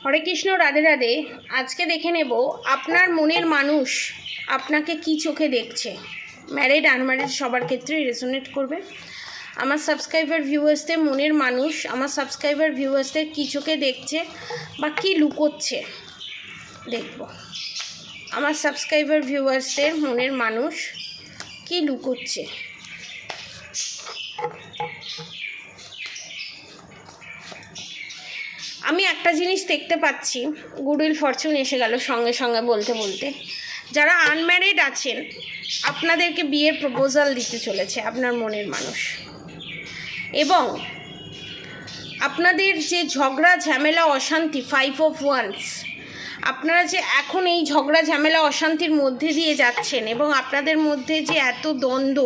হরে কৃষ্ণ, রাধে রাধে। আজকে দেখে নেব আপনার মনের মানুষ আপনাকে কি চোখে দেখছে। ম্যারিড আনম্যারিড সবার ক্ষেত্রে রেজোনেট করবে। আমার সাবস্ক্রাইবার ভিউয়ার্সদের মনের মানুষ আমার সাবস্ক্রাইবার ভিউয়ার্সদের কী চোখে দেখছে বা কী লুকোচ্ছে দেখব। আমার সাবস্ক্রাইবার ভিউয়ার্সদের মনের মানুষ কী লুকোচ্ছে। আমি একটা জিনিস দেখতে পাচ্ছি, গুডউইল ফরচুন এসে গেল সঙ্গে সঙ্গে বলতে বলতে। যারা আনম্যারিড আছেন আপনাদেরকে বিয়ের প্রপোজাল দিতে চলেছে আপনার মনের মানুষ, এবং আপনাদের যে ঝগড়া ঝামেলা অশান্তি 5 of Wands, আপনারা যে এখন এই ঝগড়া ঝামেলা অশান্তির মধ্যে দিয়ে যাচ্ছেন এবং আপনাদের মধ্যে যে এত দ্বন্দ্ব,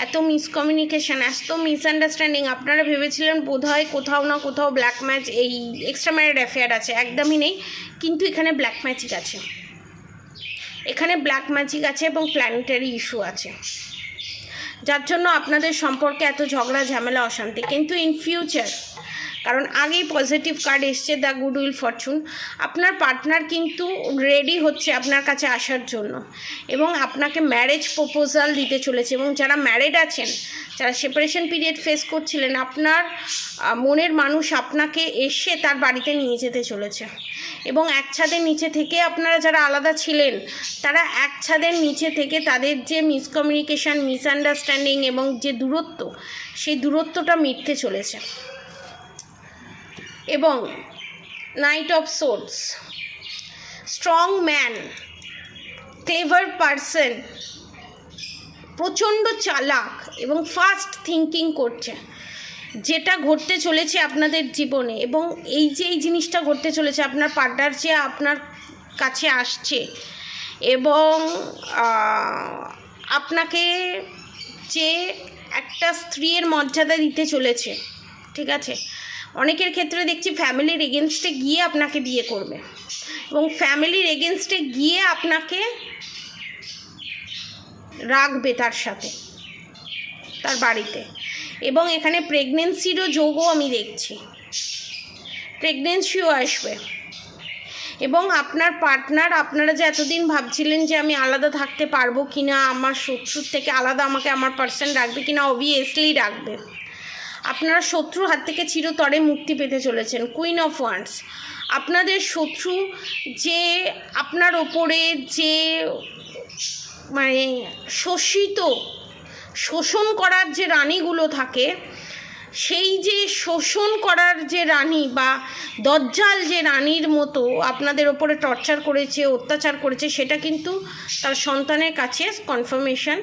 এত মিসকমিউনিকেশান, এত মিসআন্ডারস্ট্যান্ডিং, আপনারা ভেবেছিলেন বোধহয় কোথাও না কোথাও ব্ল্যাক ম্যাচ, এই এক্সট্রা ম্যারিড অ্যাফেয়ার আছে, একদমই নেই। কিন্তু এখানে ব্ল্যাক ম্যাজিক আছে, এখানে ব্ল্যাক ম্যাজিক আছে এবং প্ল্যানেটারি ইস্যু আছে, যার জন্য আপনাদের সম্পর্কে এত ঝগড়া ঝামেলা অশান্তি। কিন্তু ইন ফিউচার, কারণ আগেই পজিটিভ কার্ড এসছে দ্য গুডউইল ফরচুন, আপনার পার্টনার কিন্তু রেডি হচ্ছে আপনার কাছে আসার জন্য এবং আপনাকে ম্যারেজ প্রপোজাল দিতে চলেছে। এবং যারা ম্যারিড আছেন, যারা সেপারেশন পিরিয়ড ফেস করছিলেন, আপনার মনের মানুষ আপনাকে এসে তার বাড়িতে নিয়ে যেতে চলেছে। এবং এক ছাদের নিচে থেকে আপনারা যারা আলাদা ছিলেন, তারা এক ছাদের নিচে থেকে তাদের যে মিসকমিউনিকেশান, মিসআন্ডারস্ট্যান্ডিং এবং যে দূরত্ব, সেই দূরত্বটা মিটতে চলেছে। এবং night of swords, strong man, clever person, প্রচণ্ড চালাক এবং ফাস্ট থিঙ্কিং করছে, যেটা ঘটতে চলেছে আপনাদের জীবনে। এবং এই যে এই জিনিসটা ঘটতে চলেছে, আপনার পার্টনার যে আপনার কাছে আসছে এবং আপনাকে যে একটা স্ত্রীর মর্যাদা দিতে চলেছে, ঠিক আছে। অনেকের ক্ষেত্রে দেখছি ফ্যামিলির এগেনস্টে গিয়ে আপনাকে বিয়ে করবে এবং ফ্যামিলির এগেনস্টে গিয়ে আপনাকে রাখবে তার সাথে, তার বাড়িতে। এবং এখানে প্রেগনেন্সিরও যোগও আমি দেখছি, প্রেগনেন্সিও আসবে। এবং আপনার পার্টনার, আপনারা যে এতদিন ভাবছিলেন যে আমি আলাদা থাকতে পারবো কি না, আমার শত্রুর থেকে আলাদা আমাকে আমার পার্সন রাখবে কি না, অবভিয়াসলি রাখবে। আপনারা শত্রুর হাত থেকে চিরতরে মুক্তি পেতে চলেছেন। কুইন অফ ওয়ান্ডস, আপনাদের শত্রু যে আপনার ওপরে যে মানে শোষণ করার যে রানীগুলো থাকে, সেই যে শোষণ করার যে রানী বা দজ্জাল যে রানীর মতো আপনাদের ওপরে টর্চার করেছে, অত্যাচার করেছে, সেটা কিন্তু তার সন্তানের কাছে কনফার্মেশন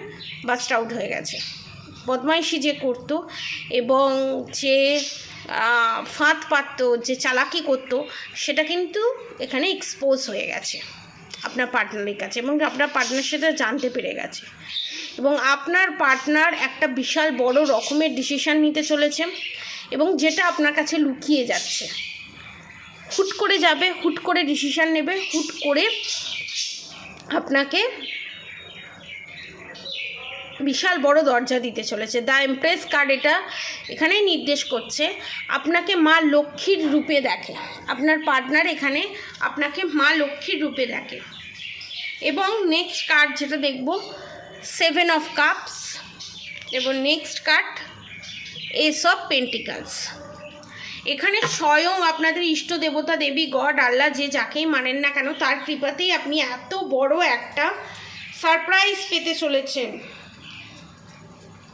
বাস্ট আউট হয়ে গেছে। বদমাইশি যে করতো এবং যে ফাঁদ পাততো, যে চালাকি করতো, সেটা কিন্তু এখানে এক্সপোজ হয়ে গেছে আপনার পার্টনারের কাছে এবং আপনার পার্টনার সেটা জানতে পেরে গেছে। এবং আপনার পার্টনার একটা বিশাল বড় রকমের ডিসিশান নিতে চলেছে এবং যেটা আপনার কাছে লুকিয়ে যাচ্ছে। হুট করে যাবে, হুট করে ডিসিশান নেবে, হুট করে আপনাকে বিশাল বড় দরজা দিতে চলেছে। দ্য এমপ্রেস কার্ড এটা এখানেই নির্দেশ করছে আপনাকে মা লক্ষ্মীর রূপে দেখে। আপনার পার্টনার এখানে আপনাকে মা লক্ষ্মীর রূপে দেখে। এবং নেক্সট কার্ড যেটা দেখব, 7 of Cups, এবং next card S of pentacles. এখানে স্বয়ং আপনাদের ইষ্ট দেবতা, দেবী, গড, আল্লাহ, যে যাকেই মানেন না কেন, তার কৃপাতেই আপনি এত বড় একটা সারপ্রাইজ পেতে চলেছেন।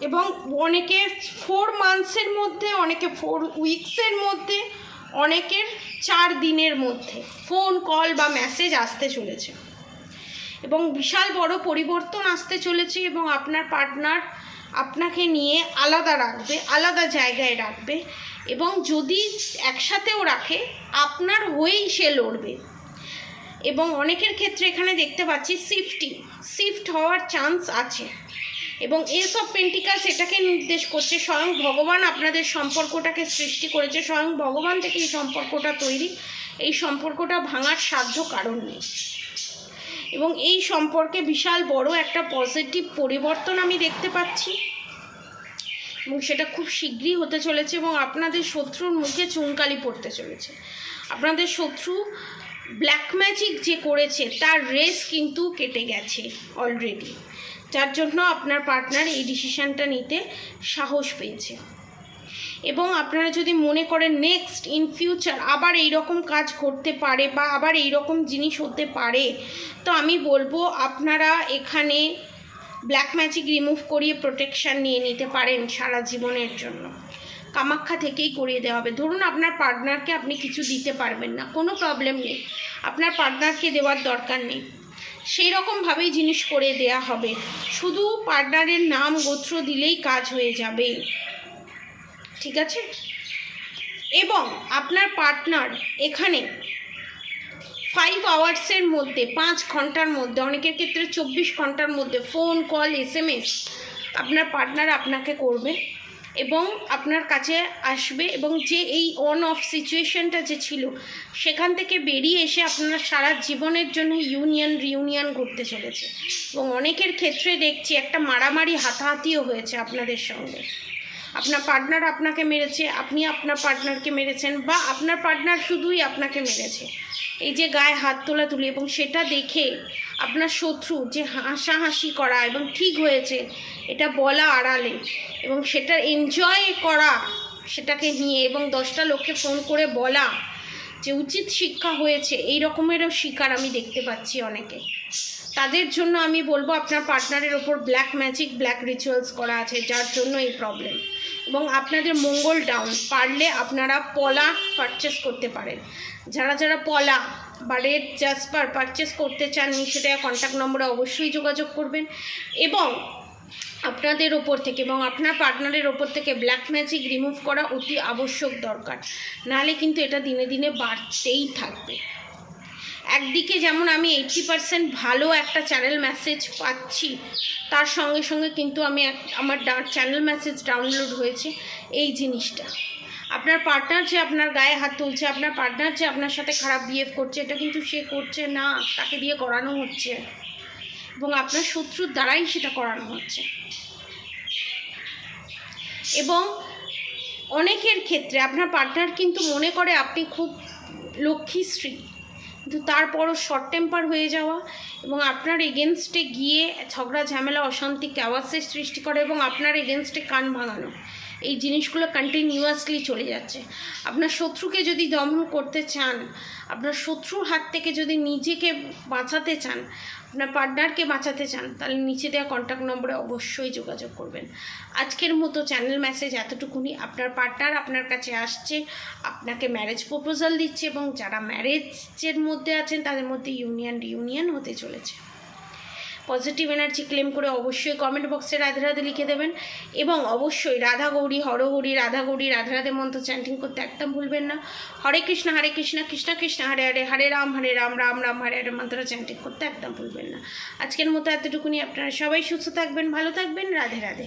এবং অনেকে 4 মান্থসের মধ্যে, অনেকে 4 উইকসের মধ্যে, অনেকের 4 দিনের মধ্যে ফোন কল বা মেসেজ আসতে চলেছে এবং বিশাল বড় পরিবর্তন আসতে চলেছে। এবং আপনার পার্টনার আপনাকে নিয়ে আলাদা রাখবে, আলাদা জায়গায় রাখবে, এবং যদি একসাথেও রাখে আপনার হয়েই সে লড়বে। এবং অনেকের ক্ষেত্রে এখানে দেখতে পাচ্ছি শিফট হওয়ার চান্স আছে। এবং এস অফ পেন্টিকালস এটাকে নির্দেশ করছে স্বয়ং ভগবান আপনাদের সম্পর্কটাকে সৃষ্টি করেছে, স্বয়ং ভগবান থেকে এই সম্পর্কটা তৈরি, এই সম্পর্কটা ভাঙার সাধ্য কারণ নেই। এবং এই সম্পর্কে বিশাল বড় একটা পজিটিভ পরিবর্তন আমি দেখতে পাচ্ছি এবং সেটা খুব শীঘ্রই হতে চলেছে এবং আপনাদের শত্রুর মুখে চুনকালি পড়তে চলেছে। আপনাদের শত্রু ব্ল্যাক ম্যাজিক যে করেছে তার রেস কিন্তু কেটে গেছে অলরেডি, যার জন্য আপনার পার্টনার এই ডিসিশানটা নিতে সাহস পেয়েছে। এবং আপনারা যদি মনে করেন নেক্সট ইন ফিউচার আবার এই রকম কাজ করতে পারে বা আবার এই রকম জিনিস হতে পারে, তো আমি বলবো আপনারা এখানে ব্ল্যাক ম্যাজিক রিমুভ করিয়ে প্রোটেকশান নিয়ে নিতে পারেন সারা জীবনের জন্য। কামাখ্যা থেকেই করিয়ে দেওয়া হবে। ধরুন আপনার পার্টনারকে আপনি কিছু দিতে পারবেন না, কোনো প্রবলেম নেই, আপনার পার্টনারকে দেওয়ার দরকার নেই, সেই রকমভাবেই জিনিস করে দেয়া হবে। শুধু পার্টনারের নাম গোত্র দিলেই কাজ হয়ে যাবে, ঠিক আছে? এবং আপনার পার্টনার এখানে 5 আওয়ার্সের মধ্যে, 5 ঘন্টার মধ্যে, অনেকের ক্ষেত্রে 24 ঘন্টার মধ্যে ফোন কল SMS আপনার পার্টনার আপনাকে করবে এবং আপনার কাছে আসবে, এবং যে এই অন অফ সিচুয়েশনটা যে ছিল সেখান থেকে বেরিয়ে এসে আপনারা সারা জীবনের জন্য রিউনিয়ন করতে চলেছে। এবং অনেকের ক্ষেত্রে দেখছি একটা মারামারি হাতাহাতিও হয়েছে আপনাদের সঙ্গে। আপনার পার্টনার আপনাকে মেরেছে, আপনি আপনার পার্টনারকে মেরেছেন, বা আপনার পার্টনার শুধুই আপনাকে মেরেছে। এই যে গায়ে হাত তোলাতুলি, এবং সেটা দেখে আপনার শত্রু যে হাসাহাসি করা এবং ঠিক হয়েছে এটা বলা আড়ালে, এবং সেটা এনজয় করা সেটাকে নিয়ে, এবং 10টা লোককে ফোন করে বলা যে উচিত শিক্ষা হয়েছে, এই রকমেরও শিকার আমি দেখতে পাচ্ছি অনেকে। তাদের জন্য আমি বলবো আপনার পার্টনারের ওপর ব্ল্যাক ম্যাজিক, ব্ল্যাক রিচুয়ালস করা আছে, যার জন্য এই প্রবলেম। এবং আপনাদের মঙ্গল ডাউন, পারলে আপনারা পলা পারচেস করতে পারেন। যারা যারা পলা বা রেড জাসপার পারচেস করতে চান, নিচে দেওয়া কন্ট্যাক্ট নম্বরে অবশ্যই যোগাযোগ করবেন। এবং আপনাদের ওপর থেকে এবং আপনার পার্টনারের ওপর থেকে ব্ল্যাক ম্যাজিক রিমুভ করা অতি আবশ্যক দরকার, নাহলে কিন্তু এটা দিনে দিনে বাড়তেই থাকবে। একদিকে যেমন আমি 80% ভালো একটা চ্যানেল মেসেজ পাচ্ছি, তার সঙ্গে সঙ্গে কিন্তু আমি আমার চ্যানেল মেসেজ ডাউনলোড হয়েছে এই জিনিসটা। আপনার পার্টনার যে আপনার গায়ে হাত তুলছে, আপনার পার্টনার যে আপনার সাথে খারাপ বিহেভ করছে, এটা কিন্তু সে করছে না, তাকে দিয়ে করানো হচ্ছে, এবং আপনার শত্রুর দ্বারাই সেটা করানো হচ্ছে। এবং অনেকের ক্ষেত্রে আপনার পার্টনার কিন্তু মনে করে আপনি খুব লক্ষ্মীশ্রী, কিন্তু তারপরও শর্ট টেম্পার হয়ে যাওয়া এবং আপনার এগেনস্টে গিয়ে ঝগড়া ঝামেলা অশান্তি ক্যাওয়াসের সৃষ্টি করে এবং আপনার এগেনস্টে কান ভাঙানো, এই জিনিসগুলো কন্টিনিউয়াসলি চলে যাচ্ছে। আপনার শত্রুকে যদি দমন করতে চান, আপনার শত্রুর হাত থেকে যদি নিজেকে বাঁচাতে চান, আপনার পার্টনারকে বাঁচাতে চান, তাহলে নিচে দেওয়া কন্ট্যাক্ট নম্বরে অবশ্যই যোগাযোগ করবেন। আজকের মতো চ্যানেল মেসেজ এতটুকুনি। আপনার পার্টনার আপনার কাছে আসছে, আপনাকে ম্যারেজ প্রপোজাল দিচ্ছে, এবং যারা ম্যারেজের মধ্যে আছেন তাদের মধ্যে রিউনিয়ন হতে চলেছে। পজিটিভ এনার্জি ক্লেম করে অবশ্যই কমেন্ট বক্সে রাধে রাধে লিখে দেবেন, এবং অবশ্যই রাধা গৌরী হরগৌরী রাধা গৌরী রাধে রাধে মন্ত্র চ্যান্টিং করতে একদম ভুলবেন না। হরে কৃষ্ণ কৃষ্ণ কৃষ্ণ হরে হরে, হরে রাম রাম রাম হরে হরে মন্ত্র চ্যান্টিং করতে একদম ভুলবেন না। আজকের মতো এতটুকুনি। আপনারা সবাই সুস্থ থাকবেন, ভালো থাকবেন, রাধে রাধে।